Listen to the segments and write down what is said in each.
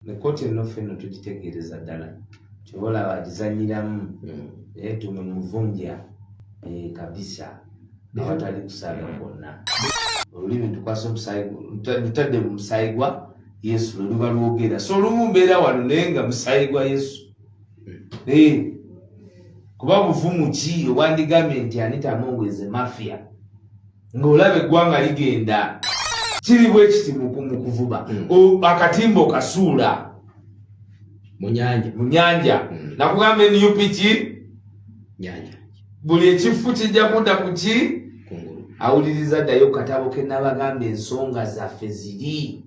ne kooti eno ffenno tugitegeereza ddala kyobola bagizanyiramu tumemuvunja kabisa awatali kusaaga kwonna. Olulimi tukwasa lutadde mu musaayi gwa Yesu lwe luba lwogera. So olumu mbeera wano naye nga musaayi gwa Yesu. Kuba buvumu ki obwandigambye nti Anita Among mafia ng'olaba eggwanga ligenda kiri bwe kiti mu kuvuba akatimba okasuula mu nyanja. Nakugamba NUP ki nyanja buli ekifu kijja kudda ku ki awuliriza ddayo katabo ke nabagamba ensonga zaffe ziri.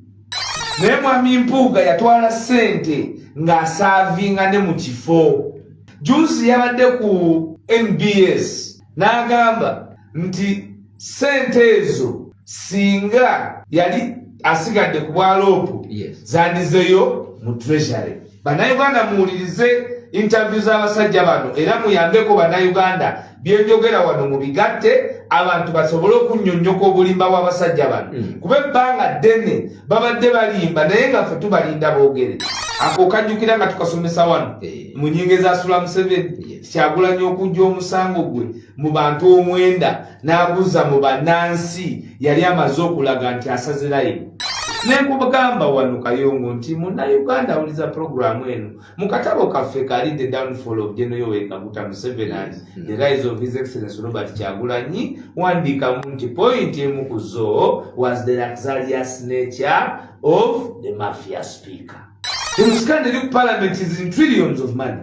Naye Mwami Mpuuga yatwala ssente ng'asaavinga ne mu kifo. Juzi yabadde ku NBS n'agamba nti ssente ezo singa yali asigadde ku bwaloopu zandizeyo mu treasury. Bannayuganda muwulirize interview z'abasajja bano era muyambeko bannayuganda byenjogera wano mu bigatte abantu basobole okunnyonnyoka obulimba bw'abasajja bano. Kuba ebbanga ddene babadde balimba naye nga ffe tubalinda boogere. Ako kajjukira nga tukasomesa wano mu nnyingo ezasula Museveni Kyagulanyi okujja omusango gwe mu bantu 9 n'abuuza mu bannansi yali amaze okulaga nti asazirayo. Nekubagamba wano Kayongo nti munnayuganda awuliza programu eno mu katabo kaffe kali The Downfall of General Yoweri Kaguta Museveni and The Rise of His Excellency Robert Kyagulanyi wandiikamu nti point emu ku zo was the luxurious nature of the mafia speaker. Scandal in Parliament is in trillions of money.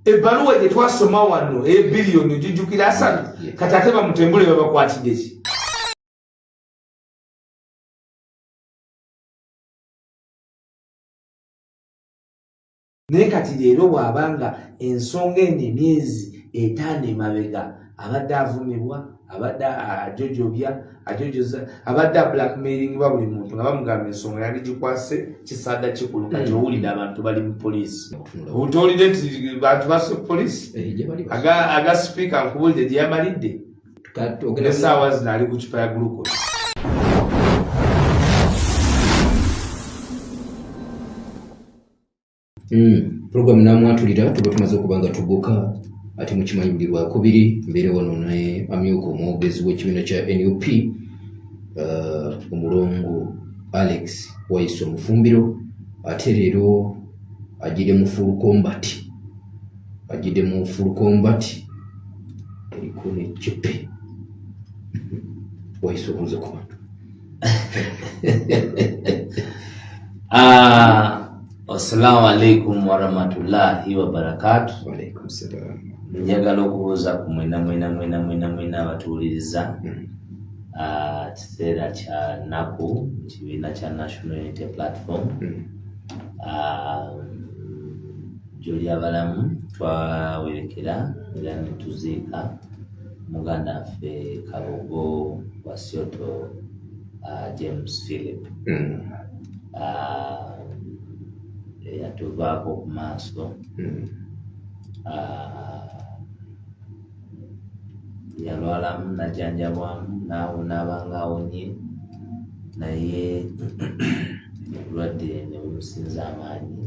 Ebbaluwa gye twasoma wano billion gijjukira asatu katate bamutembule babakwatidde ki? Naye kati leero bw'abanga ensonga eno emyezi 5 emabega abadde avumibwa abadde ajojoza abadde blackmailing ba buli muntu nga bamugamba ensonga yali gikwase kisaada kikulu kati owulira abantu bali mu poliisi. Otolidde nti bantu basse poliisi aga speaker nkubulidde gye yamalidde n'essaawa zino ali ku kipa ya glucose. Programu namwatulira tuba tumaze okuba nga tubuuka ate mukimanyi buli lwakubiri mbeere wano naye amyuka omwogezi w'ekibiina kya NUP omulongo Alex Waiso Mufumbiro ate leero agire mu full combat eriko n'eccepe Waiso obuuze ku bantu. Assalamu alaikum warahmatullahi wabarakatuh. Wa alaikum salam. Njagala okubuuza ku mwena abatuwuliriza kiseera kya nnaku mu kibiina kya National Unity Platform. Gy'oli abalamu twawerekera era ne tuziika muganda waffe Kabogo Wasyoto James Philip. Yatuvaako ku maaso yalwalamu najjanjabwamu n'abanga awonye naye obulwadde ne bumusinza amaanyi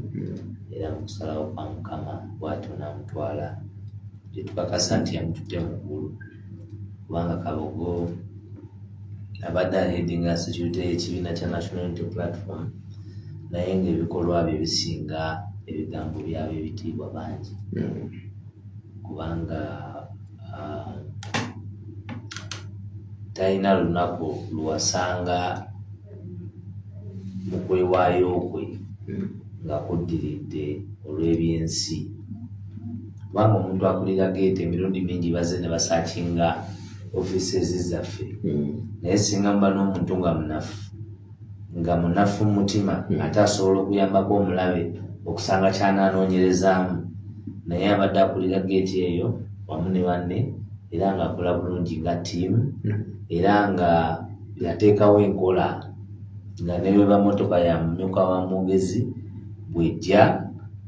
era mu kusalawo kwa Mukama bw'atyo n'amutwala gye tukakasa nti yamutudde mu ggulu kubanga Kabogo abadde aheadinga security y'ekibiina kya National Unity Platform naye ng'ebikolwa bye bisinga ebigambo byabyo ebitiibwa bangi kubanga talina lunaku luwasanga mu kwewaayo kwe nga kuddiridde olw'ebyensi kubanga omuntu akulira geeti emirundi mingi baze ne basaakinga ofiisi zaffe naye singa muba n'omuntu nga munafu mutima ate asobola okuyambako omulabe okusanga kyanaanoonyerezaamu naye abadde akulira geeti eyo wamu ne banne era ng'akola bulungi nga ttiimu era nga yateekawo enkola nga ne bwe bamotoka ya mumyuka wa mwogezi bw'ejja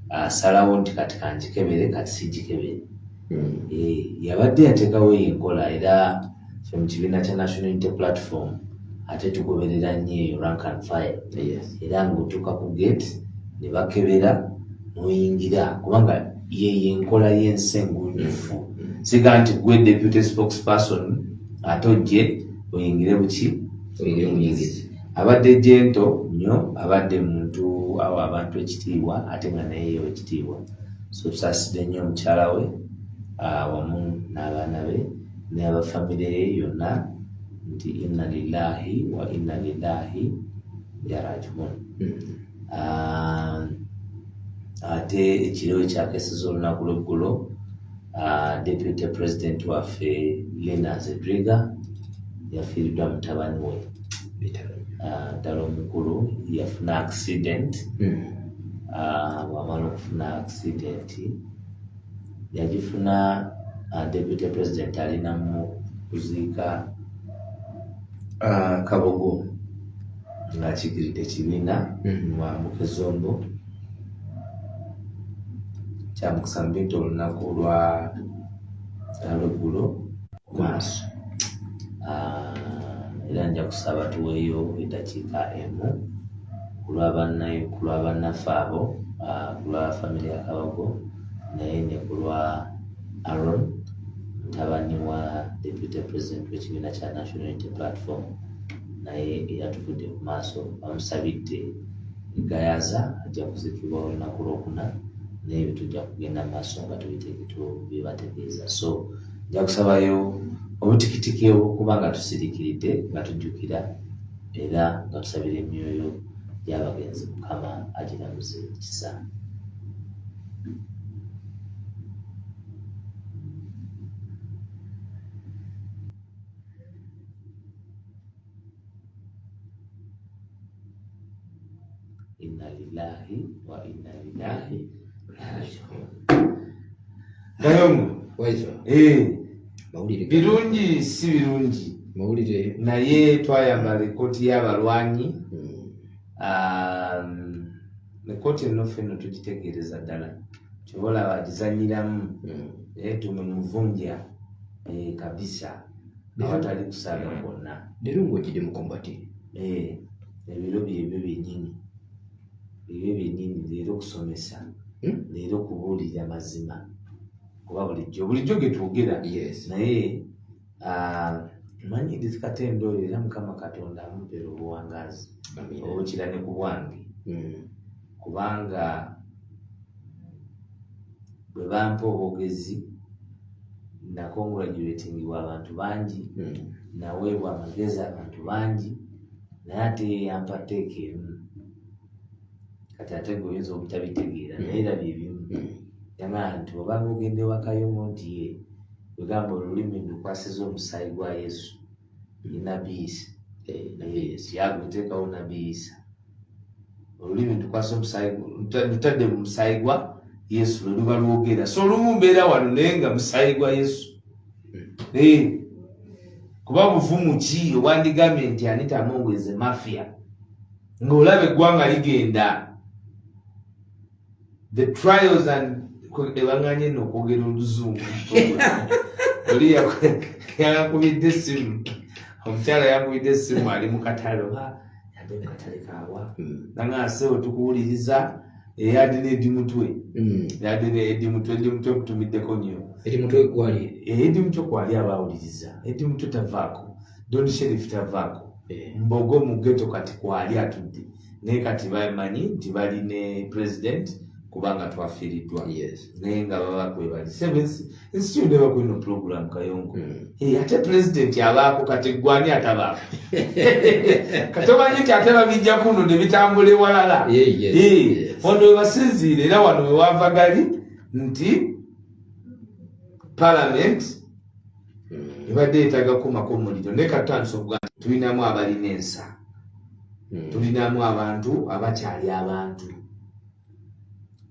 asalawo nti kati kanjikebere kati sigikebere. Yabadde yateekawo enkola era ffe mu kibiina kya National Unity Platform ate tugoberera nnyo eyo rank and file. Yes. Era ng'otuuka ku gate ne bakebera n'oyingira kubanga ye enkola y'ensi enguuyifu. Siga nti gwe deputy spokesperson ate ojje oyingire buki oyingire muyingizi. Abadde gento nnyo, abadde muntu awo abantu ekitiibwa ate nga naye yeewa ekitiibwa. So tusaasidde nnyo omukyala we wamu n'abaana be n'abafamire ye yonna nti inna lillahi wa inna lillahi rajiun. Ate ekiro ekyakesiza olunaku lw'eggulo deputy president waffe Lena Zedriga yafiiriddwa mutabani we ddala omukulu yafuna accident. Wamala okufuna accident yagifuna deputy president alina mu kuziika Kabogo ng'akigiridde ekibiina mu Kizombo. Kyamukusamba nti olunaku lw'eggulo maaso era nja kusaba tuweeyo eddakiika emu ku lw'abannaffe abo, ku lwa famire ya Kabogo naye ne ku lwa Aaron mutabani wa deputy president w'ekibiina kya National Unity Platform naye eyatuvudde ku maaso. Bamusabidde egayaza ajja kuzikibwa olunaku lwokuna naye bitujja kugenda mu maaso nga tubibategeeza. So nja kusabayo obutikitiki obwokuba nga tusiriikiridde nga tujjukira era nga tusabira emyoyo y'abagenzi Mukama agiramuze ekisa. Inna lillahi wa inna ilaihi rajiun. Kayongo Waizo. Mawulire birungi si birungi mawulire naye twayambala ekkooti y'abalwanyi. Ekkooti eno ffenno tugitegeereza ddala kyobola bagizanyiramu tumemuvunja kabisa awatali kusaaga kwonna. leero ng'ogidde mu kombati. Ebiro byebyo byennyini leero okusomesa leero okubuulira mazima kuba bulijjo ge twogera. Yes. Naye manyi Katendo oyo era Mukama Katonda amumpera obuwangazi obukira ne ku bwange kubanga bwe bampa obwogezi nakongulagiretingibwa abantu bangi naweebwa amagezi abantu bangi naye ate yampa tteeka emu kati ate gwe oyinza obutabitegeera naye era bye bimu yagamba nti obanga ogenda ewakayomo nti ye wegamba olulimi ndukwasiza omusaayi gwa Yesu nabiisa yagweteekawo nabiisa olulimi ndukwasa omusaayi ntutadde mu musaayi gwa Yesu lwe luba lwogera. So olumu mbeera wano naye nga musaayi gwa Yesu kuba buvumu ki obwandigambye nti Anita Amongweze mafia ng'olaba eggwanga ligenda the trials and ebanganye n'okwogera oluzungu oli yakubidde essimu omukyala yakubidde essimu ali mu katale yadde mu katale kaawa nangasewo tukuwuliriza eyadinedi mutwe yadinedi mutwe mutumiddeko nnyo eri mutwe gwali edi mutwe kwali abawuliriza edi mutwe tavaako Don Sheriff tavaako mbogo mu ghetto kati kwali atudde naye kati bamanyi nti bali ne president kubanga twafiiriddwa naye nga baba kwebali ensi yonna eba kwino program Kayongo ate president abaako kati gwani atabaako kati omanyi nti ate babijja kuno ne bitambula ewalala wano we basinziira era wano we wava gali nti parliament ebadde yeetaaga kukumako omuliro naye katutandisa okuga tulinamu abalina ensa tulinamu abantu abakyali abantu.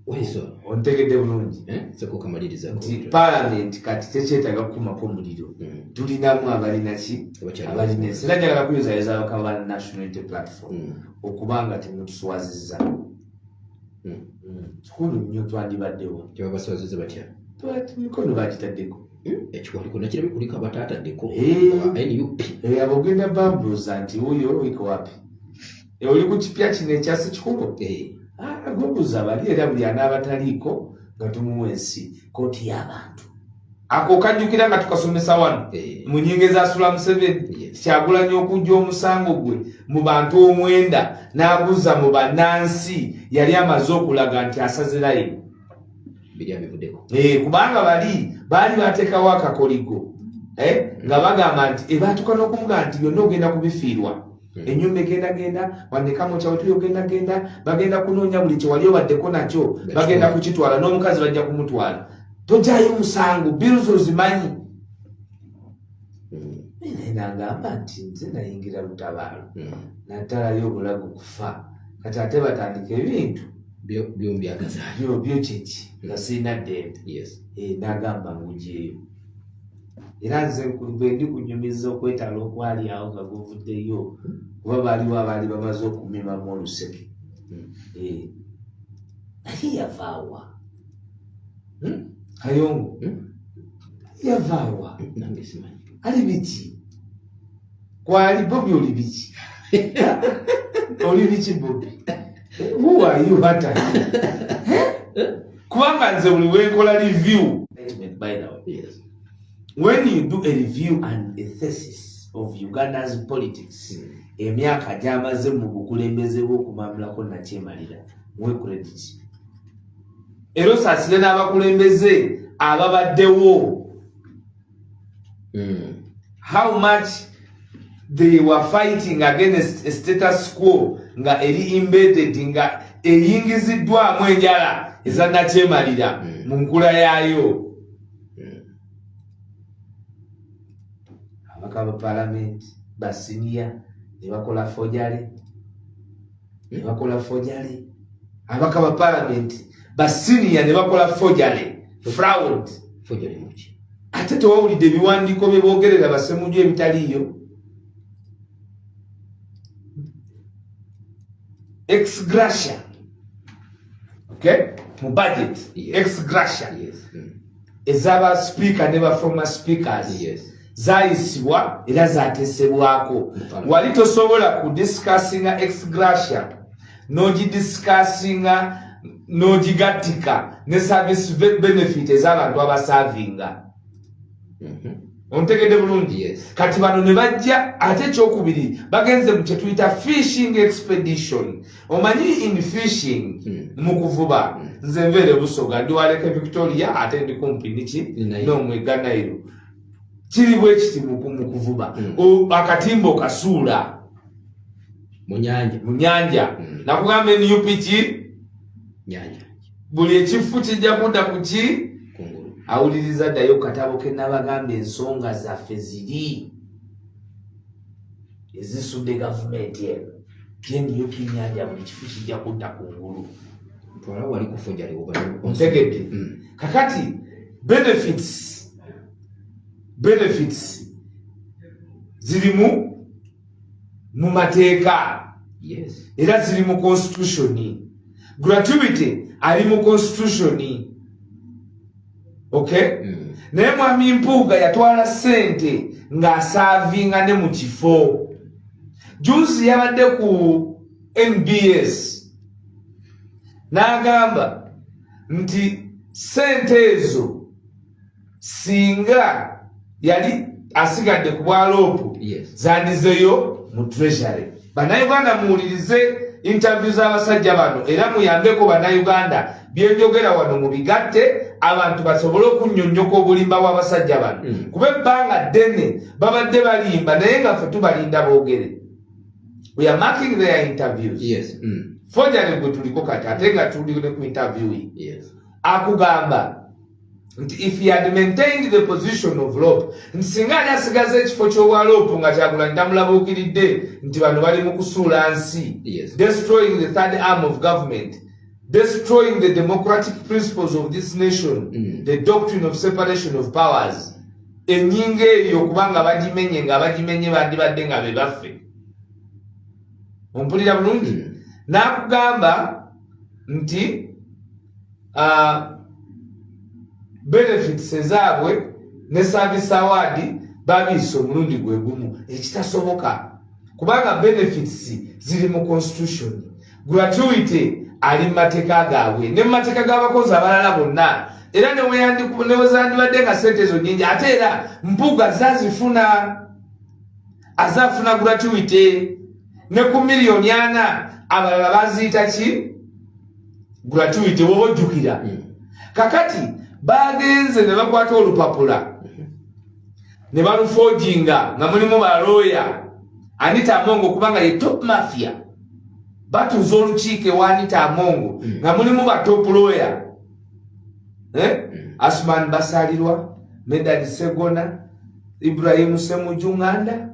Waizo ontegedde bulungi soko kamaliriza nti parliament kati tekyetaaga kukumako omuliro tulinamu abalina ki abalina ensa. Era njagala kuyozayeza abakama ba National Unity Platform okubanga temutuswazizza kikulu nnyo twandibaddewo kyebabaswaziza batya mikono bagitaddeko ekiwaliko nakirabye kuli Kabata ataddeko NUP abogenda babuuza nti wuyo iko wapi oli ku kipya kino ekyasi kikubo gobuuza bali era buli anaabataliiko nga tumuwa ensi kooti y'abantu ako kajjukira nga tukasomesa wano mu nyingeeza asula Museveni Kyagulanyi okujja omusango gwe mu bantu 9 n'aguza mu bannansi yali amaze okulaga nti asazirayo kubanga baali bateekawo akakoligo nga bagamba nti ebatuuka n'okuvuga nti byonna ogenda kubifiirwa ennyumba egenda wanekamu kyawetuli ogenda bagenda kunoonya buli kyewali obaddeko nakyo bagenda kukitwala n'omukazi bajja kumutwala tojayo musango biru zo zimanyi nagamba nti nze nayingira lutabaalo natalayo obulago kufa kati ate batandika ebintu byo kyeki nga sirina ddembe nagamba ngujeeyo era nze bwe ndi kunyumiza okwetala okwali awo nga guvuddeyo kuba baaliwo abaali bamaze okumimamu oluseke naye yavaawa Kayongo yavaawa ali biki kwali Bobi oli biki oli biki Bobi who are you hata kubanga nze buli wenkola review by the way when you do a review and a thesis of Uganda's politics emyaka gyamaze mu bukulembeze bw'okumamulako nakyemalira muwe credit era osaasire n'abakulembeze ababaddewo how much they were fighting against a status quo nga eri embedded nga eyingiziddwamu enjala ezannakyemalira mu nkula yaayo abaka ba palamenti basiniya ne bakola fojale abaka ba palamenti basiniya ne bakola fraud muki ate tewawulidde ebiwandiiko bye boogerera basemuju ebitaliiyo ex gratia mu budget ex gratia ez'aba speaker ne ba former speakers zayisibwa era zateesebwako wali tosobola kudiscussinga ex gratia n'ogidiscussinga n'ogigattika ne service benefit ez'abantu abasavinga ontegedde bulungi kati bano ne bajja ate ekyokubiri bagenze mu kye tuyita fishing expedition omanyi in fishing mu kuvuba nze nveere Busoga ndi waleke Victoria ate ndi kumpi niki n'omwega Nile kiri bwe kiti mu kuvuba akatimba okasuula mu nyanja nakugamba NUP nyanja buli ekifu kijja kudda ku ki awuliriza ddayo katabo ke nabagamba ensonga zaffe ziri ezisudde gavumenti eno NUP nyanja buli kifu kijja kudda ku ngulu twala wali kufojalewo ontegedde kakati benefits ziri mu mateeka era ziri mu constitution gratuity ali mu constitution naye mwami Mpuuga yatwala ssente ng'asaavinga ne mu kifo juzi yabadde ku NBS n'agamba nti ssente ezo singa yali asigadde ku bwaloopu zandizeyo mu treasury bannayuganda muwulirize interview z'abasajja bano era muyambeko bannayuganda byenjogera wano mu bigatte abantu basobole okunnyonnyoka obulimba bw'abasajja bano kuba ebbanga ddene babadde balimba naye nga ffe tubalinda boogere we are marking their interviews forgery gwe tuliko kati ate nga tuli ku interview akugamba nti if he had maintained the position of Lope nti singa ali asigaza ekifo ky'obwalopu nga Kyagulanyi ndamulabuukiridde nti bano bali mu kusuula nsi destroying the third arm of government destroying the democratic principles of this nation the doctrine of separation of powers ennyinga eyo kubanga bagimenye nga bagimenye bandibadde nga be baffe ompulira bulungi n'akugamba nti benefits ezaabwe ne service award babiisa omulundi gwe gumu ekitasoboka kubanga benefits ziri mu constitution gratuity ali mateeka gaabwe ne mateeka g'abakozi abalala bonna era newezandibadde nga sente ezo nyingi ate era Mpuuga azafuna gratuity ne ku miliyoni 4 abalala baziyita ki gratuity woba ojjukira kakati bagenze ne bakwata olupapula ne balufojinga nga mulimu balooya Anita Amongo kubanga ye top mafia batuuza olukiiko ewa Anita Amongo nga mulimu ba top lawyer Asman Basalirwa, Medad Segona, Ibrahim Semujunganda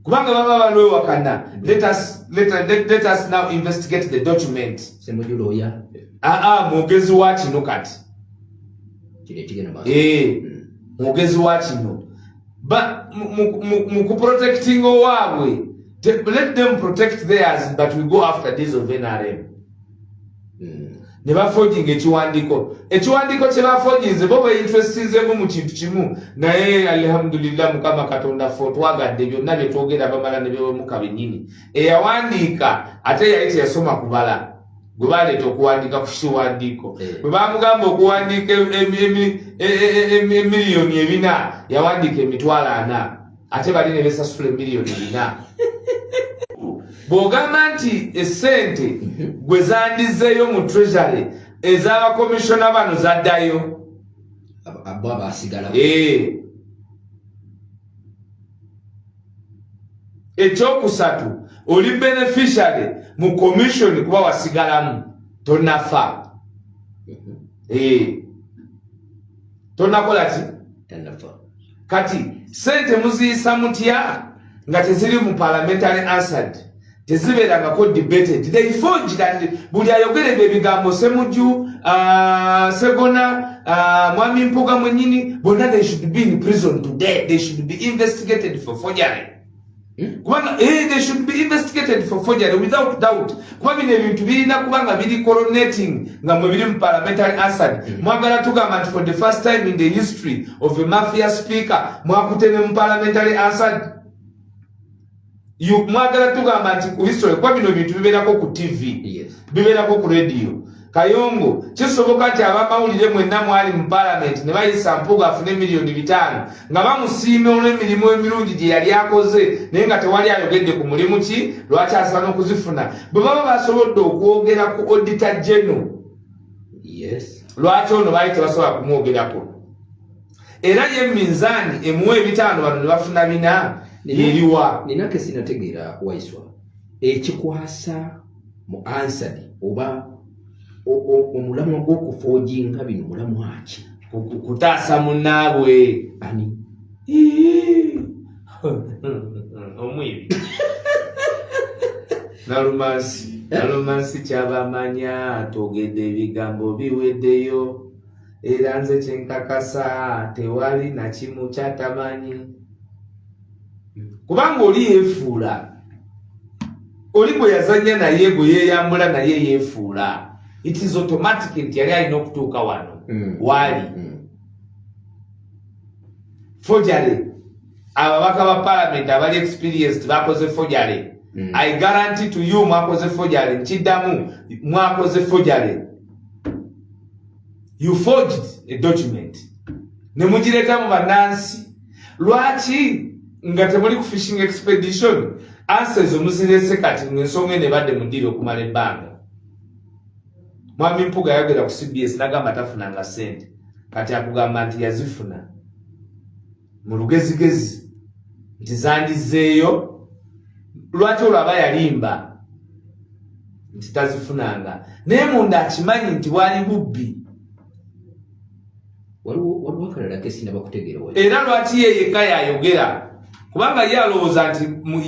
kubanga baba balwe wakana. Let us now investigate the document. Semujuloya mwogezi wa kino kati mwogezi wa kino mu protecting owaabwe. Let them protect theirs, but we go after this of NRM. Ne bafojinga ekiwandiiko kye bafojinze bo beinterestinzemu mu kintu kimu naye alhamdulillah Mukama Katonda ffe twagadde byonna bye twogera bamala ne byewemuka bennyini eyawandiika ate yali teyasoma kubala gwe baleeta okuwandiika ku kiwandiiko bwe bamugamba okuwandiika emiliyoni 4 yawandiika emitwalo 4 ate bali ne besasula emiliyoni 4 bw'ogamba nti essente gwe zandizeeyo mu treasury ez'abakomishona bano zaddayo abo abasigala ekyokusatu oli beneficiary mu commission kuba wasigalamu tonafa tonakola ki kati sente muziyisa mutya nga teziri mu parliamentary answered tezibeerangako debated they forged and buli ayogere ebigambo Semuju Segona Mwami Mpuuga mwennyini bonna they should be in prison today. They should be investigated for forgery. Kubanga they should be investigated for forgery without doubt. Kuba bino ebintu birina kubanga biri coronating nga mwe biri mu parliamentary answered. Mwagala tugamba nti for the first time in the history of a mafia speaker mwakutene mu parliamentary answered. Mwagala tugamba nti ku history kwa bino bintu bibeerako ku TV, bibeerako ku radio. Kayongo kisoboka nti abamawulire mwenna mwali mu parliament ne bayisa Mpuuga afune miliyoni 5 nga bamusiime olw'emirimu emirungi gye yali akoze naye nga tewali ayogedde ku mulimu ki lwaki asaana okuzifuna. Bwe baba basobodde okwogera ku auditor general lwaki ono baali tebasobola kumwogerako era ye minzaani emuwa 5 bano ne bafuna 4 yeriwa. Ninake sinategeera Waiswa ekikwasa mu ansadi oba omulamwa gw'okufojinga bino mulamwa ki kutaasa munnaabwe ani omwibi Nalumansi kyabamanya togedde ebigambo biweddeyo era nze kyenkakasa tewali na kimu kyatamanyi kubanga oli yeefuula oli gwe yazanya naye gwe yeeyambula naye yeefuula. It is automatic nti yali alina okutuuka wano waali forgery. Ababaka ba parliament abali experienced bakoze forgery. I guarantee to you mwakoze forgery. Nkiddamu mwakoze forgery. You forged a document ne mugireta mu bannansi. Lwaki nga temuli ku fishing expedition answers omuzirese kati ng'ensonga ne badde mudiri okumala ebbanga. Mwami Mpuuga yayogera ku CBS n'agamba tafunanga ssente kati akugamba nti yazifuna mu lugezigezi nti zandizeeyo. Lwaki olwaba yalimba nti tazifunanga naye munda akimanyi nti bwali bubbi. Waliwo akalala kesi nabakutegeera era lwaki ye yekka yayogera kubanga ye alowooza nti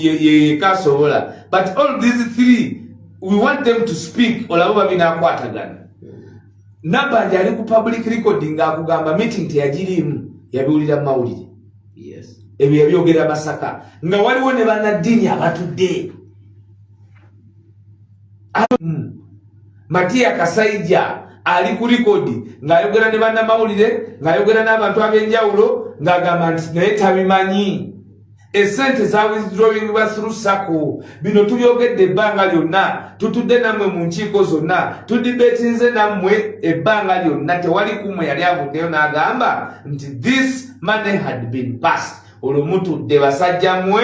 ye yekka asobola. But all these three we want them to speak olabo babinaakwatagana. Nabanja ali ku public recording akugamba meeting teyagirimu yabiwulira mu mawulire. Ebyo yabyogera Masaka nga waliwo ne bannaddiini abatudde. Matiya Kasaija ali ku likodi ng'ayogera ne bannamawulire ng'ayogera n'abantu ab'enjawulo ng'agamba nti naye tabimanyi esente za withdrawing ba through sacco bino tubyogedde ebbanga lyonna tutudde nammwe mu nkiiko zonna tudibetinze nammwe ebbanga lyonna tewali kumwe yali avuddeyo n'agamba nti this money had been passed. Olwo mutudde basajja mmwe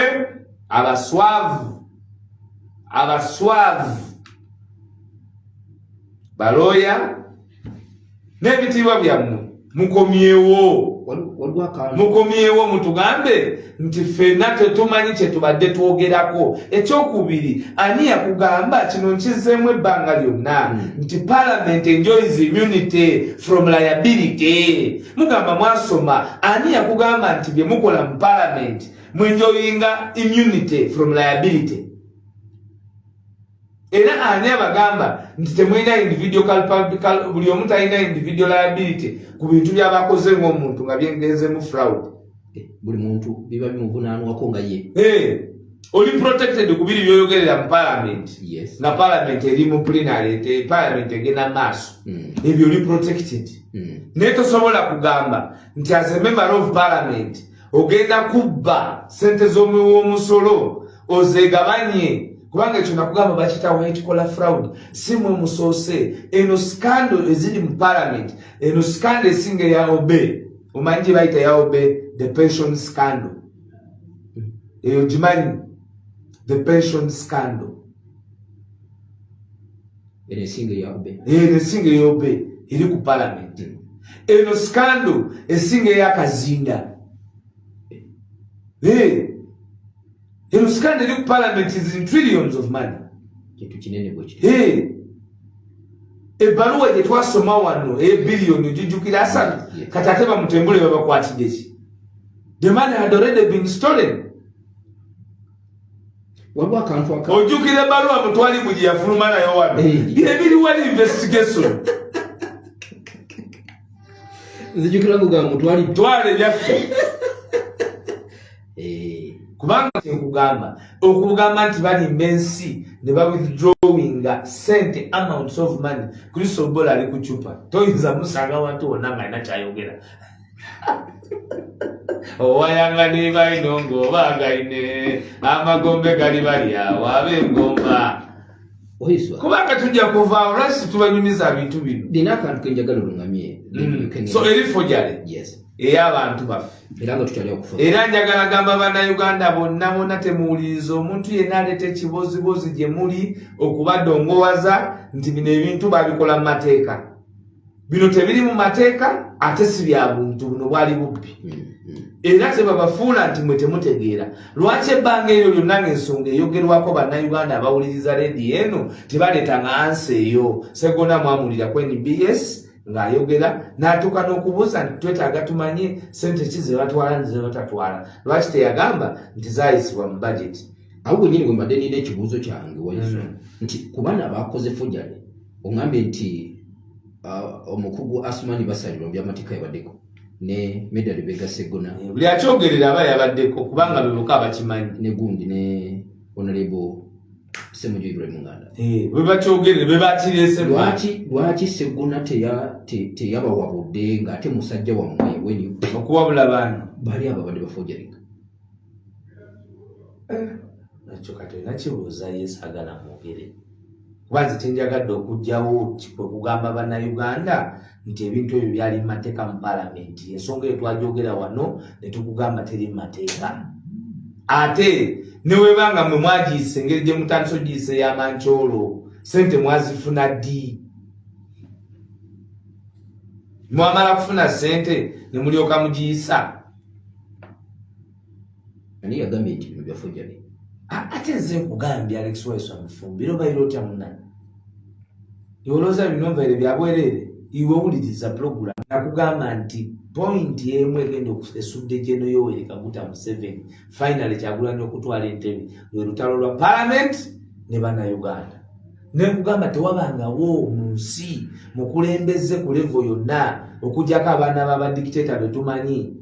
abaswavu balooya n'ebitiibwa byammwe mukomyewo mutugambe nti ffenna tetumanyi kye tubadde twogerako. Ekyokubiri, ani yakugamba kino nkizeemu ebbanga lyonna nti parliament enjoys immunity from liability? Mugamba mwasoma, ani yakugamba nti bye mukola mu parliament mwenjoyinga immunity from liability? Era ani abagamba nti temulina individual buli omu talina individual liability ku bintu byabakoze ng'omuntu nga byengenze mu fraud? Buli muntu biba bimuvunaanwako nga ye. Oli protected ku biri byoyogerera mu parliament. Yes. Na parliament eri mu plenary, parliament egenda maaso. Ebyo oli protected. Naye tosobola kugamba nti as a member of parliament ogenda kubba sente z'omusolo ozegabanye. Kubanga ekyo nakugamba bakita white collar fraud. Si mwe musoose. Eno scandal eziri mu parliament. Eno scandal esinga ya obe. Omanyi gye bayita ya obe, the pension scandal. Eyo gimanyi, the pension scandal. Eno esinga ya obe. Eno esinga ya obe eri ku parliament. Eno scandal esinga ya kazinda. Eno scandal eri ku parliament is in trillions of money. Kintu kinene bwe kiti. Ebbaluwa gye twasoma wano ebiliyoni ogijjukira asatu kati ate bamutembule babakwatidde ki? The money had already been stolen. Ojjukira ebbaluwa mutwali mu gye yafuluma nayo wano ebiri wali investigation. Nzijukira kugamba mutwali twale byaffe. Kubanga nkugamba okugamba nti balimba ensi ne ba withdrawinga sente amounts of money. Kristo Bola ali ku chupa toyinza musanga watu wonna nga alina kyayogera. Owayanga ne bayinongo bagaine amagombe gali bali awo ab'engomba. Kubanga tujja kuva olwasi tubanyumiza bintu bino. Nina akantu kenjagala olungamye. So eri fojale. Yes. Ey'abantu baffe. Era nga tutali okufa. Era njagala gamba bannayuganda bonna temuwuliriza omuntu yenna aleeta ekibozibozi gye muli okubadongowaza nti bino ebintu babikola mu mateeka. Bino tebiri mu mateeka ate si bya buntu, buno bwali bubbi. Era tebabafuula nti mwe temutegeera. Lwaki ebbanga eryo lyonna ng'ensonga eyogerwako bannayuganda abawuliriza leediyo eno tebaleetanga ansi eyo? Segona mwamulira ku NBS ng'ayogera n'atuuka n'okubuuza nti twetaaga tumanye sente ki ze batwala ne ze batatwala. Lwaki teyagamba nti zaayisibwa mu budget? Ahubwo nyini bwe mbadde nina ekibuuzo kyange waiso nti ku baana abakoze fojjale oŋŋambye nti omukugu Asumani Basalirwa mu by'amateeka yabaddeko ne Medali Bega Segona. Buli akyogerera aba yabaddeko kubanga be bokka abakimanyi. Ne gundi ne Honorable Ssemujju Ibrahim Nganda. Bwe bakyogerera be bakireese. Lwaki Segona teyabawabudde ng'ate musajja wammwe weni okuwabula baana bali abo badde bafojjalinga? Nakyo kati olina kibuuza yeesagala mwogere. Kuba nze tenjagadde okugjawo kwe kugamba bannayuganda nti ebintu ebyo byali mu mateeka mu paalamenti. Ensonga eyo twagyogera wano ne tukugamba teri mu mateeka. Ate ne webanga mwe mwagiyise engeri gye mutandise ogiyise y'amancoolo sente mwazifuna ddi? Mwamala kufuna sente ne mulyoka mugiyisa. Ani yagambye nti bino byafojjale? Ate nze nkugambye Alex Waiso Mufumbira obaire otya munna? Olowooza bino nvaire bya bwereere? Iwe owuliriza program nakugamba nti point emu egenda esudde Gen. Yoweri Kaguta Museveni finally Kyagulanyi okutwala entebe lwe lutalo lwa parliament ne bannayuganda. Nekugamba tewabangawo mu nsi mukulembeze ku level yonna okugyako abaana b'abadikiteta be tumanyi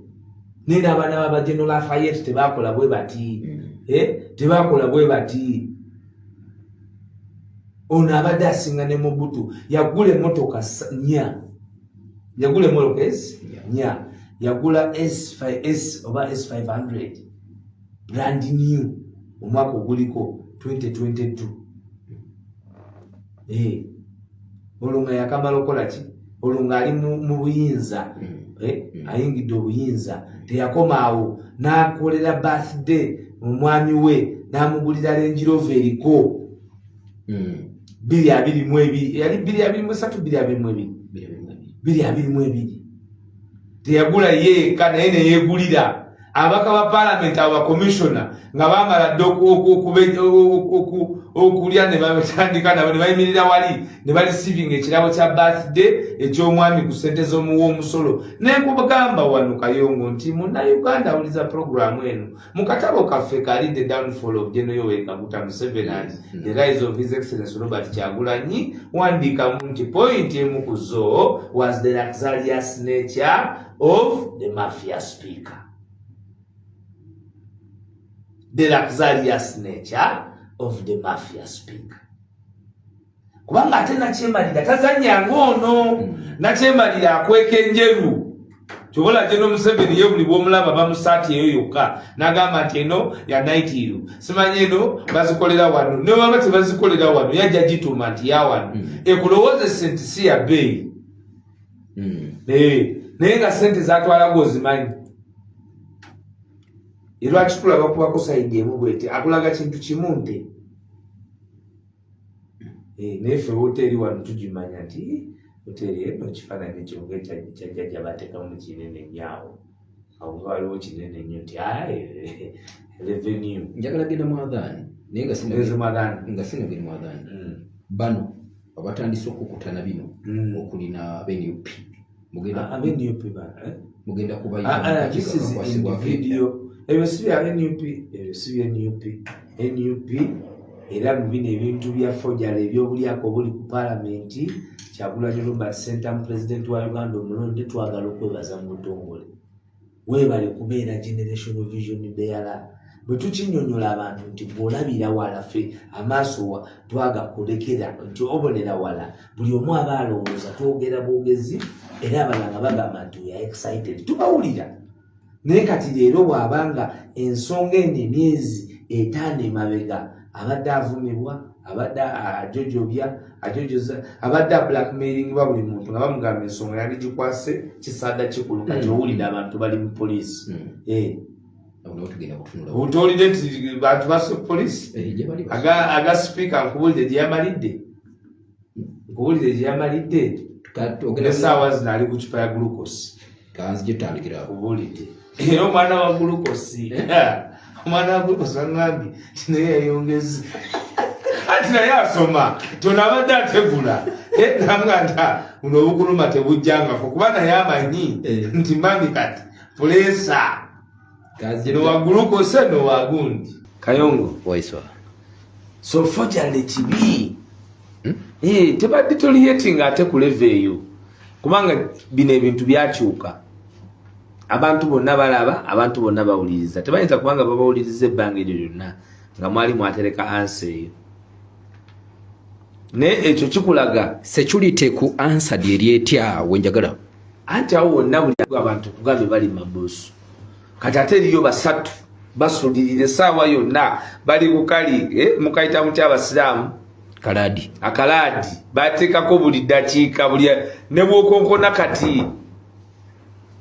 nene abaana b'aba General Lafayette tebakola bwe bati. Tebakola bwe bati. ono abadde asinga ne Mobutu yagula emmotoka nnya yagula emmotoka nnya yagula S oba S500 brand new omwaka oguliko 2022 olunga yakamala okola ki olunga ali mu buyinza ayingidde obuyinza teyakoma awo n'akolera birthday omwami we n'amugulira Range Rover eriko 222 yali 222 teyagula yeeka naye neyegulira abaka ba parliament aba commissioner nga bamala dde okulya ne batandika nabo ne bayimirira wali ne bali receiving ekirabo kya birthday eky'omwami ku ssente z'omuwa omusolo nekubagamba wano Kayongo nti muna Uganda awuliza programu eno mu katabo kaffe kali The Downfall of General Yoweri Kaguta Museveni and The Rise of His Excellency Robert Kyagulanyi wandikamu nti point emu ku zo was the luxurious nature of the mafia speaker. The luxurious nature of the mafia speaker. Kubanga ate nakyemalira tazanya ngono nakyemalira akweka enjeru kyobola General Museveni ye buli bw'omulaba bamusaati eyo yokka n'agamba nti eno ya night you simanyi eno bazikolera wano ne baba tebazikolera wano yajja gituma nti ya wano ekulowooza sente si ya bbeeyi naye nga sente zatwala gwozimanyi lwaki tulaba kubako sayidi emu bwete akulaga kintu kimu nte naye ffe hoteri wano tugimanya nti hoteri eno kifaananyi ekyo kyajjajja bateekamu kinene nnyo awo waliwo kinene nnyo nti revenue njagala genda mu adhaani naye nga sinagenda mu adhaani bano abatandise okukutana bino okulina ab'NUP mugenda kubayibwa video ebyo si bya NUP era mu bino ebintu bya fojala ebyobulyako obuli ku palamenti Kyagulanyi Robert Ssentamu President wa Uganda omulonde twagala okwebaza mu butongole weebale kubeera generational vision bearer bwe tukinyonyola abantu nti bw'olabira wala ffe amaaso twagakulekera nti obonera wala buli omu aba alowooza twogera bwogezi era abalanga bagamba nti we are excited tubawulira naye kati leero bw'abanga ensonga eno emyezi 5 emabega abadde avumibwa abadde ajojobya abadde blackmailing ba buli muntu nga bamugamba ensonga yali gikwase kisaada kikulu kati owulira abantu bali mu poliisi otolidde nti bantu basse poliisi aga speaker nkubulire gye yamalidde nesaawa zino ali ku kipa ya glucose kubulidde era omwana wa glucose angambye tinaye yayongezi ati naye asoma tonabadde ategula namuganda buno obukuluma tebujjangako kuba naye amanyi nti mami kati pulesa nowa glucose nowa gundi Kayongo so fojale kibi tebadde toliyetinga ate ku level eyo kubanga bino ebintu byakyuka abantu bonna balaba abantu bonna bawuliriza tebayinza kubanga babawuliriza ebbanga eryo lyonna nga mwali mwatereka ansa eyo naye ekyo kikulaga security ku ansa ly'eryetya wenjagala anti awo wonna buli abantu kugambe bali mabusu kati ate eriyo basatu basulirire essaawa yonna bali kukali mukayita muti abasiraamu akalaadi bateekako buli ddakiika buli ne bwokonkona kati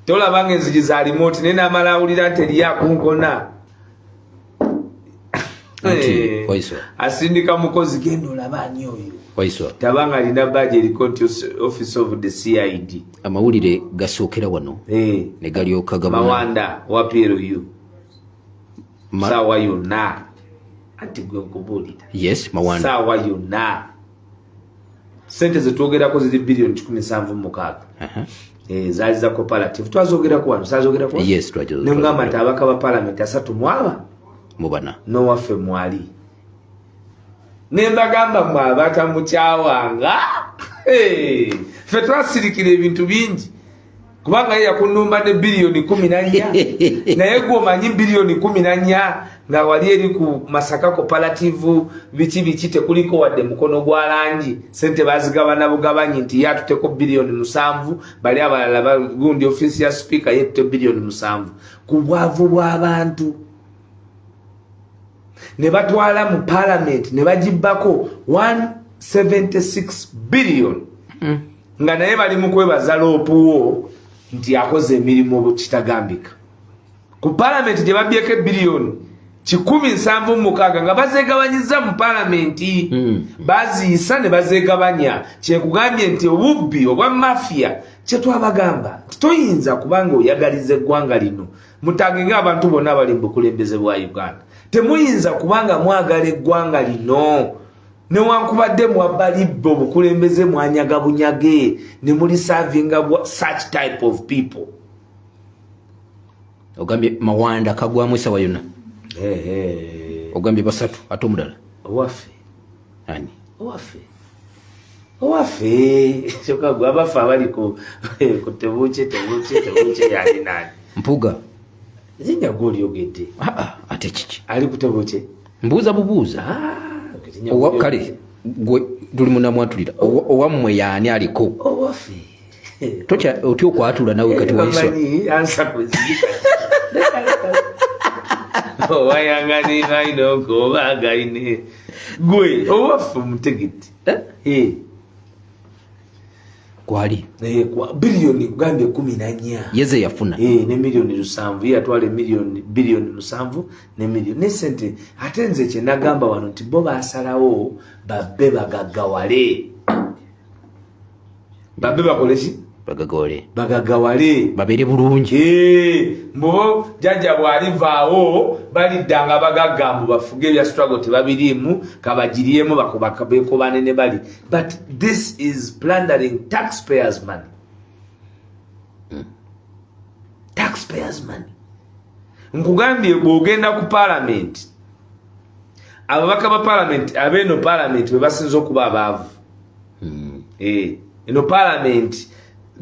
tolabanga enzigi za remote naye namala awulira nti eriyo akunkona asindika mukozi genda olaba ani oyo tabanga alina baji eriko nti office of the CID amawulire gasookera wano ne galyoka mawanda wa PLU saawa yonna anti gwe nkubuulira saawa yonna sente zetwogerako ziri billion 17.6 zaali za cooperative twazogerako wano sazogerako nemugamba nti abaka ba parliament 3 mwaba mubana nowaffe mwali nembagamba mwabata mukyawanga ffe twasirikira ebintu bingi kubanga ye yakunumba ne bilioni 14 naye gwe omanyi bilioni 14 nga wali eri ku Masaka cooperative biki tekuliko wadde mukono gwa langi sente bazigabana bugabanyi nti yatuteko bilioni 7 bali abalala gundi ofisi ya speaker yette bilioni 7 ku bwavu bw'abantu ne batwala mu parliament ne bagibbako 176 billion nga naye bali mu kwebaza loopuwo nti akoze emirimu kitagambika ku parliament gye babyeko bilioni 176 nga bazegabanyiza mu parliament baziyisa ne bazegabanya kyekugambye nti obubbi obwa mafia kyetwabagamba toyinza kubanga oyagaliza eggwanga lino mutange ng'abantu bonna bali mu bukulembeze bwa Uganda temuyinza kubanga mwagala eggwanga lino newankubadde mwabalibbe obukulembeze mwanyaga bunyage ne muli serving such type of people. Ogambye Mawanda kagwamu esawa yonna. Ogambye basatu ate omulala owaffe ani owaffe kyoka gwe abafa abali ku tebuuke yali nani Mpuga zinja gw'olyogedde ate kiki ali ku tebuuke mbuuza bubuuza owa kale gwe tuli munamwatulira owammwe yaani aliko owaffe otya okwatula nawe kati waiswa wayangani naino kobagaine gwe owaffe mutegeti kwali kwa bilioni kugambye 14 yeze yafuna ne milioni 7 yatwale bilioni 7 ne milioni ne sente atenze kye nagamba wano nti bo basalawo babbe bagagawale babbe bakoleshi bagagawale babere bulungi mbo jajja bwalivaawo baliddanga bagagambu bafuge ebya struggle tebabirimu kabagiriyemu bakobako banene bali but this is plundering taxpayers money taxpayers money nkugambye bwogenda ku parliament ababaka ba parliament abeno parliament bebasinza okuba abaavu eno parliament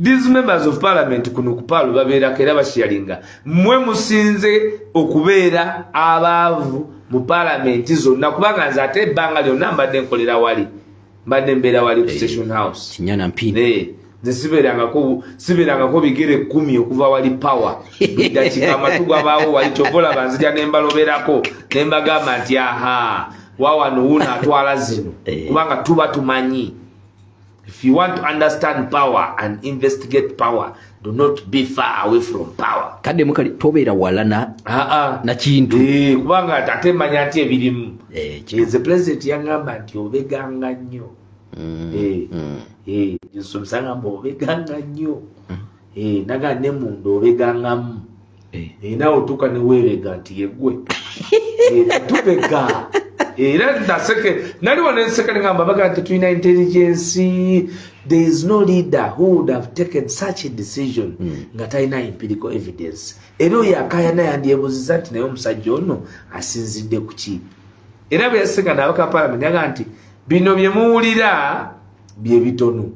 these members of parliament kuno kupalu babeera kera basharinga mwe musinze okubeera abaavu mu parliament zonna kubanga nze ate ebbanga lyonna mbadde nkolera wali mbadde mbeera wali ku station house kinyana mpini nze sibeerangako bigere 10 okuva wali power dakika amatu gabaawo wali tobola banzija nembaloberako nembagamba nti aha wawano wuuna atwala zino kubanga tuba tumanyi. If you want to understand power and investigate power, do not be far away from power. Kade mukali tobeera wala na kintu. Kubanga tate manya ati ebirimu. The president yangamba nti obeganga nnyo. Nsomsanga mbo obeganga nnyo. Naga ne mundu obegangamu. Nawe otuuka ne weerega nti yegwe. Tubega. Era ndaseke naliwo nenseka ngamba baga nti tulina intelligence. There is no leader who would have taken such a decision nga talina empirical evidence. Era yakayana yandyebuziza nti naye omusajja ono asinzidde ku ki. Era bwe yaseka n'abaka parliament yaga nti bino bye muwulira bye bitono.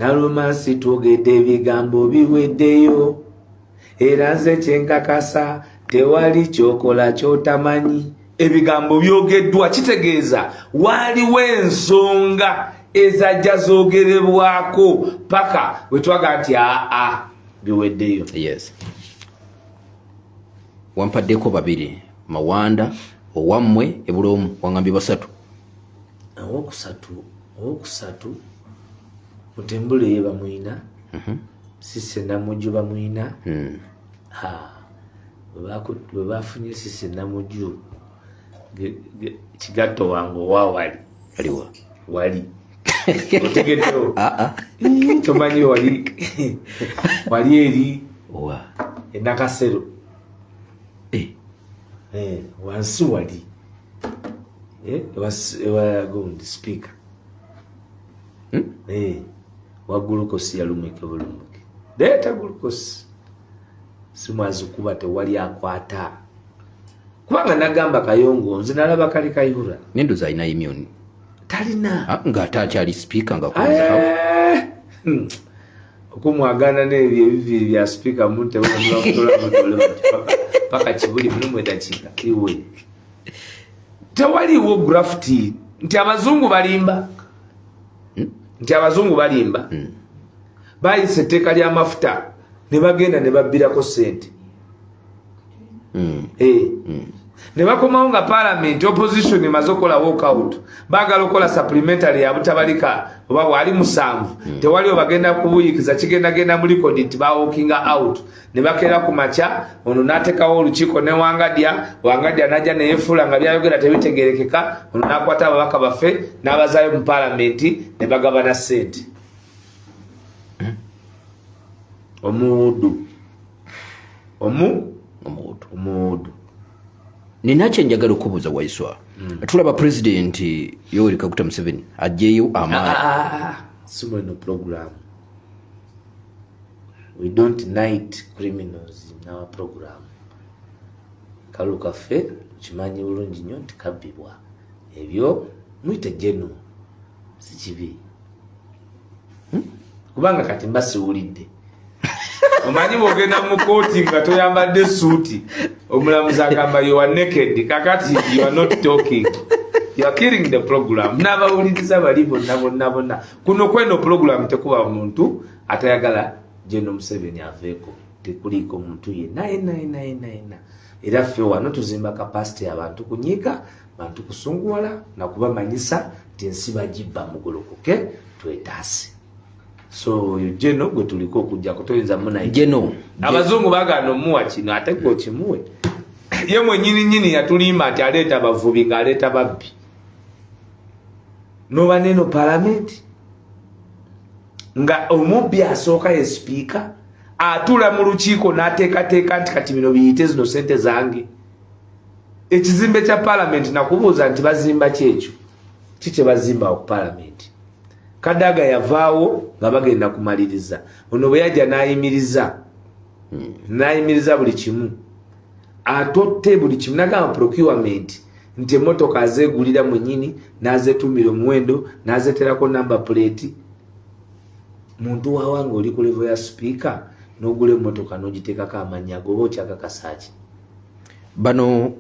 Nalumansi twogedde ebigambo biweddeyo era nze kyenkakasa tewali kyokola kyotamanyi. Ebigambo byogeddwa kitegeeza waliwo ensonga ezajja zoogerebwako paka wetwaga nti biweddeyo. Yes. Wampaddeko babiri Mawanda owammwe ebuloomu wangambye basatu. Owokusatu Mutembule ye bamwina. Sise Namuju bamwina. Bwe bafunye Sise Namuju kigatto wange owawali aliwa wali otegeddeo tomanyi wali eri enakasero wansi wali ewagundi speaker wa gulukosi yalumike bulumuke leeta gulukosi simwazi kuba tewali akwata kubanga nagamba Kayongo nze nalaba kali kayura nendo zaina immune talina nga atakyali speaker nga kuza okumwagana n'ebyo ebiviri bya speaker munte w'omulokola mudole paka kibuli mulimu dakiika iwe tewaliwo graffiti nti abazungu balimba bayise etteeka ly'amafuta ne bagenda ne babbirako ssente ne bakomawo nga parliament opposition emaze okola walkout baagala okola supplementary ya butabalika oba wali 7 tewaliwo bagenda kubuyikiza kigendagenda mu record nti bawalkinga out ne bakeera ku maca ono n'ateekawo olukiiko ne wangadya najja neyefuula nga byayogera tebitegerekeka ono n'akwata ababaka baffe n'abazaayo mu parliament ne bagabana ssente omuwudu nina kyenjagala okubuuza Waiswa tulaba president Yoweri Kaguta Museveni ajjeyo amaanyi no program. We don't knight criminals in our program. Kalu kaffe kimanyi bulungi nnyo nti kabbibwa ebyo mwite jeno si kibi kubanga kati mbasiwulidde omanyi bwogenda mu kooti nga toyambadde suuti omulamuzi agamba you are naked kakati you are not talking you are killing the program n'abawuliriza bali bonna kuno kweno program tekuba muntu atayagala Jeno Museveni aveeko tekuliko muntu yenna era ffe wano tuzimba kapasite abantu kunyiga bantu kusunguwala na kubamanyisa nti ensi bagibba mugolokoke twetaase. So Jeno gwe tuliko okujja kutoyinza muna Jeno abazungu bagana omuwa kino ate gwe kimuwe ye mwennyini yatulimba ati aleeta abavubi ng'aleeta babbi noba neno parliament nga omubbi asooka ye speaker atula mu lukiiko n'ateekateeka nti kati bino biyite zino sente zange ekizimbe kya parliament nakubuuza nti bazimba kyekyo kikye bazimba ku parliament Kadaga yavaawo nga bagenda kumaliriza ono bwe yajja n'ayimiriza buli kimu atotte buli kimu nagamba procurement nti emmotoka azeegulira mwennyini n'azeetumira omuwendo n'azeeterako number plate muntu wawange oli ku level ya speaker n'ogula emmotoka n'ogiteekako amannya agoba okyakakasaki bano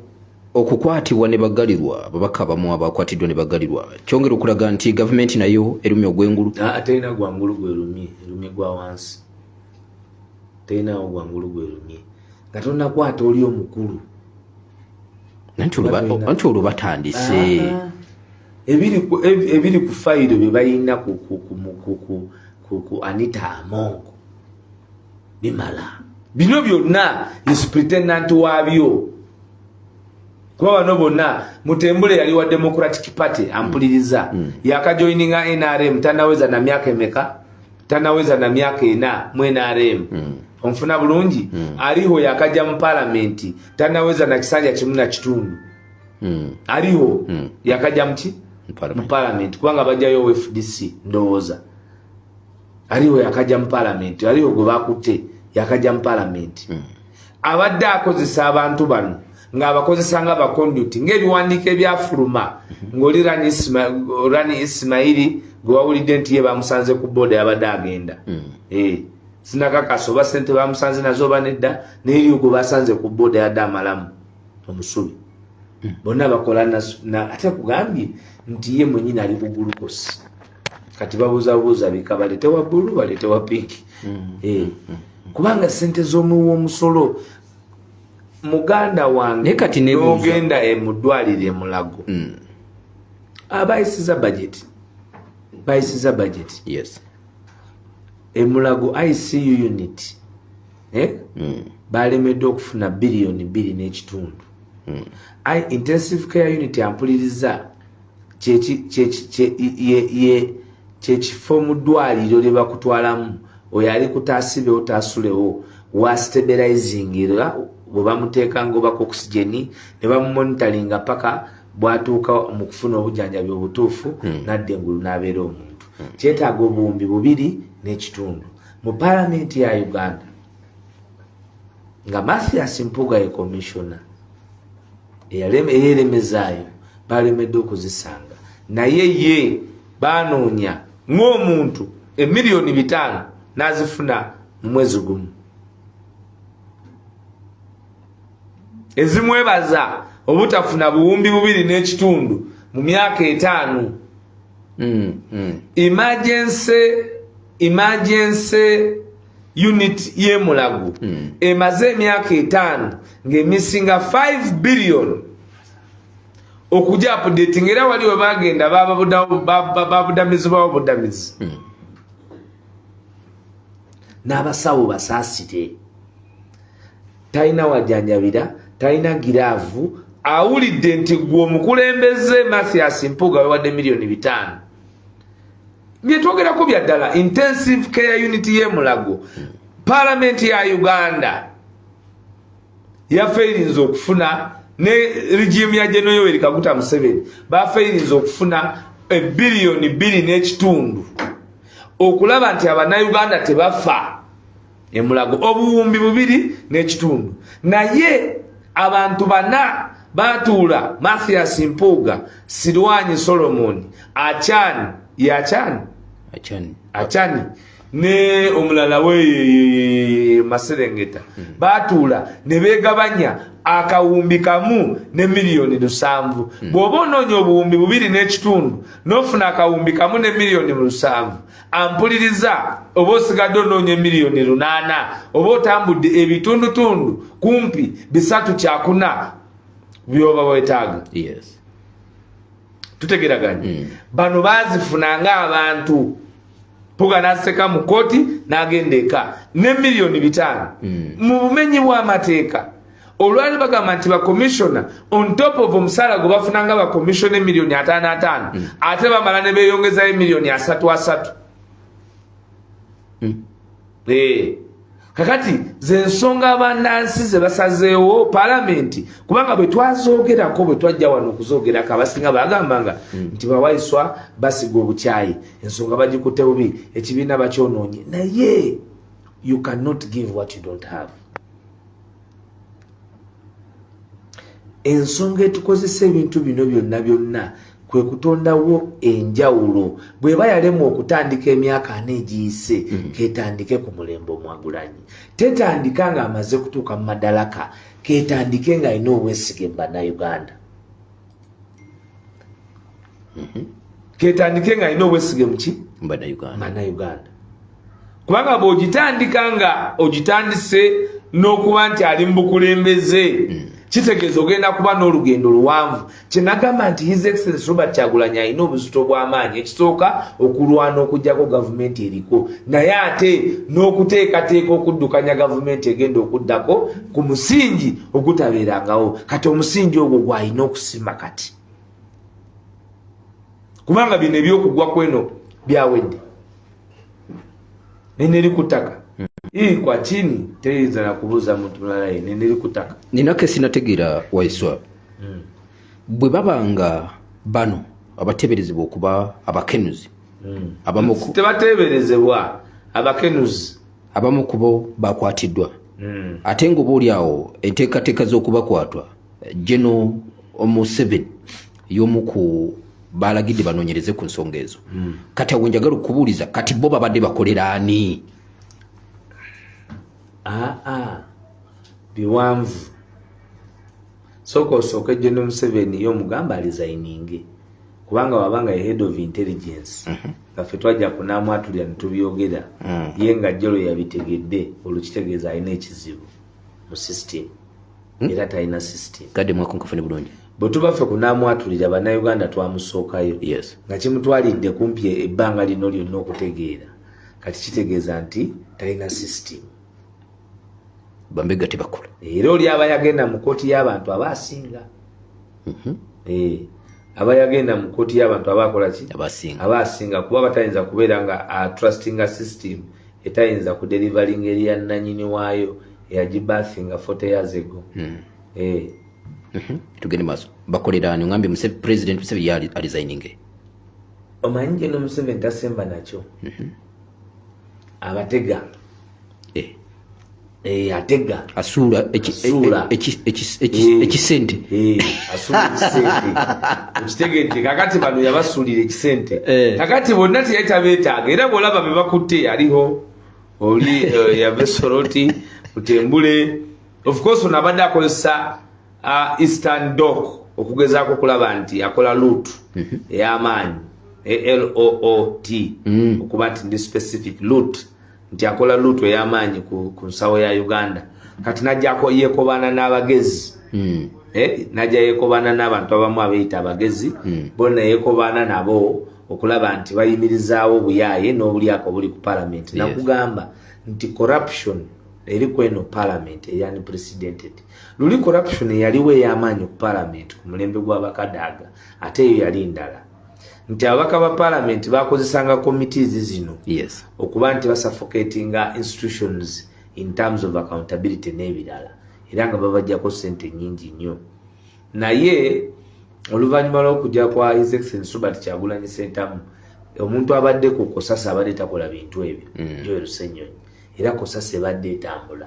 okukwatibwa ne bagalirwa babaka abamu abakwatiddwa ne bagalirwa kyongera okulaga nti gavumenti nayo erumye ogw'engulu terina gwangulu gwerumye gwa wansi terinawo gwangulu gwerumye nga tonakwata oli omukulu anti olwo batandise ebiri ku fayiro bye balina ku Anita Amongo bimala bino byonna superintendent waabyo kuba bano bonna Mutembule yali wa Democratic Party ampuliriza yakajoininga NRM tanaweza na myaka emeka tanaweza na myaka 4 mu NRM onfuna bulungi aliho yakajja mu parliament tanaweza na kisanja kimu na kitundu aliho yakajja mu parliament kubanga bajjayo FDC ndowooza aliho yakajja mu parliament aliho gwe bakutte yakajja mu parliament abadde akozesa abantu bano ng'abakozesa nga bakonduti ng'ebiwandiiko ebyafuluma ng'oli Rani Ismaili gwe wawulidde nti ye bamusanze ku booda yabadde agenda sinakakasa oba sente bamusanze nazo oba nedda n'eriyo gwe basanze ku booda yadde amalamu omusubi bonna bakola ate kugambye nti ye mwennyini ali ku gulukosi kati babuuzabuuza bika baletewa bbulu baletewa pinki kubanga sente z'omuwa omusolo muganda wange kati n'ogenda mu ddwaliro e Mulago bayisiza budget yes e Mulago ICU unit balemedde okufuna biliyoni 2.5 intensive care unit ampuliriza kyekifo mu ddwaliro lye bakutwalamu oyo ali kutaasibe otaasulewo wa stabilizing era bwe bamuteeka ng'obako oxygeni ne bamumonitalinga paka bwatuuka mu kufuna obujjanjabi obutuufu nadde engulu n'abeera omuntu kyetaaga obuwumbi 2.5 mu palamenti ya Uganda nga Mathias Mpuga ye commissioner eyeremezaayo balemedde okuzisanga naye ye baanoonya ng'omuntu emiliyoni 5 nazifuna mu mwezi gumu. Ezimwebaza obutafuna buwumbi 2.5 mu myaka 5. Emergency unit ye Mulago emaze emyaka 5 ng'emisinga 5 billion okuja updating era wali we bagenda babudamizibwa obudamizi n'abasawo basaasire talina wajanjabira talina giraavu awulidde nti gwe omukulembeze Mathias Mpuuga wewadde miliyoni 5 byetwogerako bya ddala intensive care unit ye Mulago parliament ya Uganda yafeirinze okufuna ne regime ya General Yoweri Kaguta Museveni bafeirinze okufuna billion 2.5 okulaba nti abannayuganda tebafa e Mulago obuwumbi 2.5 naye abantu bana batuula Mathias Mpuuga, Sirwanyi Solomon, Achani ne omulala we Maserengeta batuula ne begabanya akawumbi kamu ne miliyoni 7. Bw'oba onoonya obuwumbi 2.5 n'ofuna akawumbi kamu ne miliyoni 7 ampuliriza oba osigadde onoonya miliyoni 8 oba otambudde ebitundutundu kumpi 3/4 byoba wetaaga. Yes. Tutegeraganye bano bazifunanga abantu Mpuuga n'aseka mu kkooti n'agenda eka ne miliyoni 5 mu bumenyi bw'amateeka. Olwali bagamba nti bakomishona on top of omusala gwe bafunanga bakomishona miliyoni 5 ate bamala ne beeyongezayo miliyoni 3 kakati ze nsonga abannansi ze basazeewo palamenti kubanga bwe twazoogerako bwe twajja wano okuzoogerako abasinga bagambanga nti bawaiswa basiga obukyayi ensonga bagikutte bubi ekibiina bakyonoonye naye you cannot give what you don't have. Ensonga etukozesa ebintu bino byonna kwe kutondawo enjawulo bw'eba yalemu okutandika emyaka 4 egiyise ketandike ku mulembe Mwagulanyi tetandika nga amaze kutuuka mu madalaka ketandike nga alina obwesige mu bannayuganda ketandike nga alina obwesige mu ki mu bannayuganda kubanga bw'ogitandika nga ogitandise n'okuba nti ali mu bukulembeze kitegeeza ogenda kuba n'olugendo luwanvu. Kyenagamba nti His Excellency Robert Kyagulanyi alina obuzito bw'amaanyi ekisooka okulwana okugjako gavumenti eriko naye ate n'okuteekateeka okuddukanya gavumenti egenda okuddako ku musingi ogutabeerangawo kati omusingi ogwo gw'alina okusima kati kubanga bino ebyokugwa kweno byawedde neneri ku ttaka hii kwa chini teiza na kubuza mtu mulala nili kutaka ninake sinategeera Waiswa bwe babanga bano abateberezebwa okuba abakenuzi abamu tebateberezebwa abakenuzi abamu kubo bakwatiddwa ate ngo buli awo enteekateeka z'okubakwatwa General Museveni y'omu ku balagidde banoonyereze ku nsonga ezo kati awo njagala okubuuliza kati bo babadde bakolera ani? Biwanvu soko General Museveni y'omugamba resigning kubanga wabanga head of intelligence kaffe twajja kunaamwatulira netubyogera ye nga jjolo yabitegedde olukitegeeza alina ekizibu mu system era talina system kadde mwakonkafune bulungi bwe tubaffe kunaamwatulira bannayuganda twamusookayo nga kimutwalidde kumpi ebbanga lino lyonna okutegeera kati kitegeeza nti talina system bambega tebakola era oli aba yagenda mu kkooti y'abantu abasinga aba yagenda mu kkooti y'abantu abakola ki abasinga kuba batayinza kubeera nga trusting system etayinza kudelivering eri ya nnanyini waayo eyagibathinga 40 years ago. Tugende maaso bakolera ani ngambe President Museveni yali resigning omanyi General Museveni tasemba nakyo abatega atega asula ekisente asula ekisente ukitegedde kakati bano yabasulira ekisente kakati bonna teyayita beetaaga era bwolaba bebakutte aliho oli yave Soroti Mutembule of course ono abadde akozesa Eastern Dock okugezaako okulaba nti akola loot ey'amaanyi LOOT okuba nti ndi specific loot nti akola loot ey'amaanyi ku nsawo ya Uganda kati najjako yeekobana n'abagezi najja yeekobana n'abantu abamu abeeyita abagezi bonna yeekobana nabo okulaba nti bayimirizaawo obuyaaye n'obulyako buli ku parliament nakugamba nti corruption eri kweno parliament eya unprecedented luli corruption eyaliwo ey'amaanyi ku parliament ku mulembe gw'abakadaaga ate eyo yali ndala nti ababaka ba parliament bakozesanga committees zino okuba nti basuffocatinga institutions in terms of accountability n'ebirala era nga babajjako ssente nnyingi nnyo naye oluvannyuma lw'okujja kwa His Excellency Robert Kyagulanyi Ssentamu omuntu abadde ku Kosasa abadde takola bintu ebyo Joel Ssenyonyi era Kosasa ebadde etambula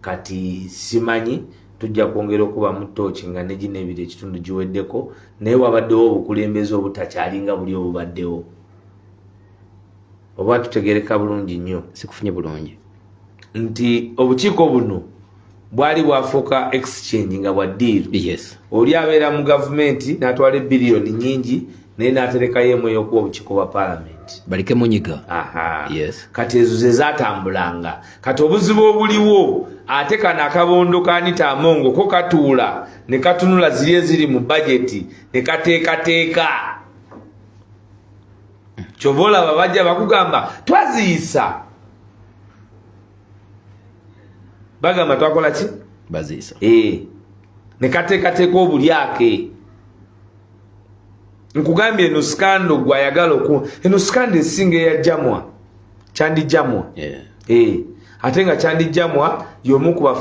kati simanyi tujja kwongera okuba mu tooki nga ne gino ebiri ekitundu giweddeko naye wabaddewo obukulembeze obutakyalinga buli obubaddewo oba tutegereka bulungi nnyo sikufunye bulungi nti obukiiko buno bwali bwafuuka exchange nga bwa deal oli abeera mu gavumenti n'atwala biliyoni nnyingi naye n'aterekayo emu ey'okuwa obukiiko bwa parliament balike munyiga kati ezo ze zaatambulanga kati obuzibu obuliwo ate kano akabondo ka Anita Amongo ko katuula ne katunula ziri eziri mu bajeti ne kateekateeka kyova olaba bajja bakugamba twaziyisa bagamba twakola ki baziyisa ne kateekateeka obulyake nkugambye eno skando gwayagala eno skando esinga eyajjamwa kyandijjamwa ate nga kyandijjamwa y'omu ku ba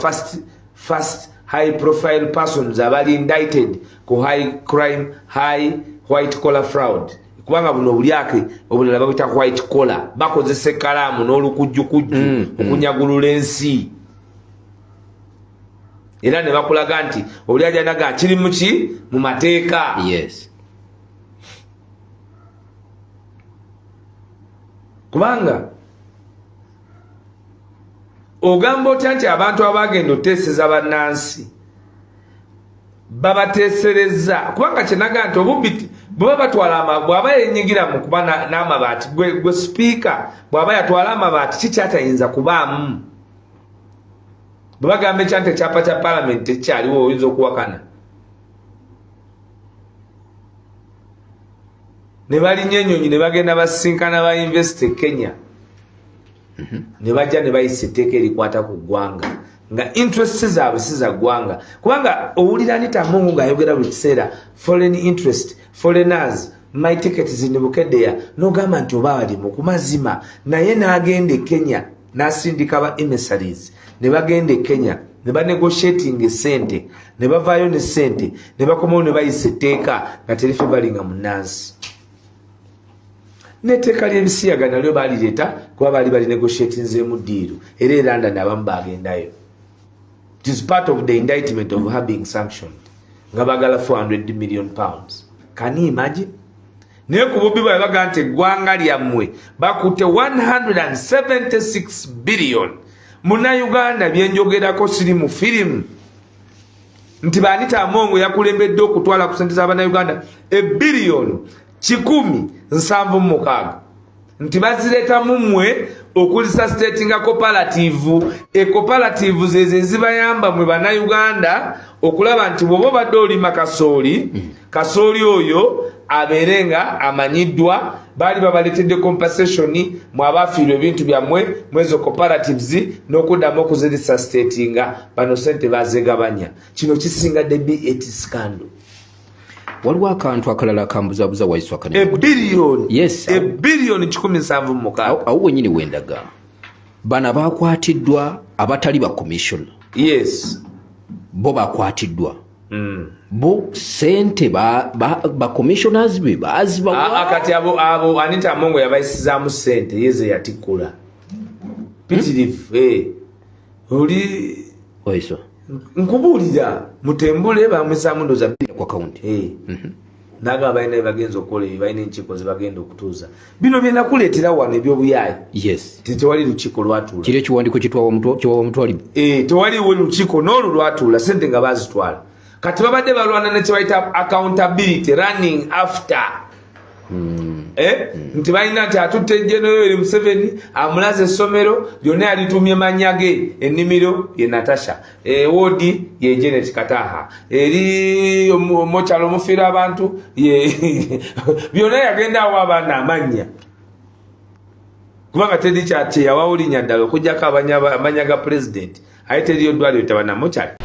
first high profile persons abali indicted ku high crime high white collar fraud kubanga buno obulyake obulala babita white collar bakozesa ekkalaamu n'olukujjukujju okunyagulula ensi era ne bakulaga nti oli ajanaga kiri muki mu mateeka kubanga ogamba otya nti abantu abagenda oteeseza bannansi babateesereza kubanga kyenaga nti obubbi bwe batwala bw'aba yenyigira mu kuba n'amabaati gwe sipiika bw'aba yatwala amabaati kikyatayinza kubaamu bwe bagamba ekyanta ekyapa kya palamenti tekyaliwo oyinza okuwakana ne balinnya ennyonyi ne bagenda basinkana ba Invest Kenya ne bajja ne bayisa etteeka erikwata ku ggwanga nga interest zaabwe si za ggwanga kubanga owulira Anita Amongo ng'ayogera buli kiseera foreign interest foreigners my tickets in Bukedea n'ogamba nti oba bali mu kumazima naye n'agenda e Kenya n'asindika ba emissaries ne bagenda e Kenya ne banegotiating sente ne bavaayo ne sente ne bakomawo ne bayisa etteeka nga terife balinga munnansi n'etteeka ly'ebisiyaga nalyo baalireeta kuba baali negotiatinzeemu ddiiru era e London abamu bagendayo. It is part of the indictment of her being sanctioned nga bagala 400 million pounds. Can you imagine? Naye ku bubbi bwe baga nti eggwanga lyammwe bakutte 176 billion. Munnayuganda byenjogerako siri mu firimu nti Anita Amongo yakulembedde okutwala ku ssente z'Abannayuganda ebbiliyoni 176 nti bazireeta mumwe okulisa statinga cooperative cooperative zeze zibayamba mwe Bannayuganda okulaba nti bwoba badde olima kasooli oyo abeerenga amanyiddwa baali babaletedde compensation mu abafiirwa ebintu byammwe mwezo cooperatives n'okuddamu okuzirisa statinga bano sente bazegabanya. Kino kisingadde BAT scandal. Waliwo akantu akalala akambuzabuza Waiswa Kane. Billion. Yes. Billion 176. Awo wenyini wendaga. Bana bakwatiddwa abatali ba commission. Yes. Bo bakwatiddwa. Bo sente ba commissioners be baziba akati abo Anita Amongo yabayisizaamu sente yeze yatikula pitirifu oli oiso nkubuulira mutembule bamwesamu ndoza kwa kaunti naga balina bagenza okukola balina enkiiko ze bagenda okutuuza bino byenda kuleetera wano ebyobuyaayi yes tewali lukiiko lwatuula kiri ekiwandiiko kiwawa mutwalimu tewaliwo lukiiko n'olwo lwatuula sente nga bazitwala kati babadde balwana nekyebayita accountability running after nti balina nti atutte General Museveni amulaze essomero lyonna yalitumye mannya ge ennimiro ye Natasha woodi ye Janet Kataha eri omukyalo omufiira abantu byonna yagenda awo abaana amannya kubanga teri kyeyawawulinya ddala okugjako amanya ga president aye teriyo ddwaliro tabanamukyali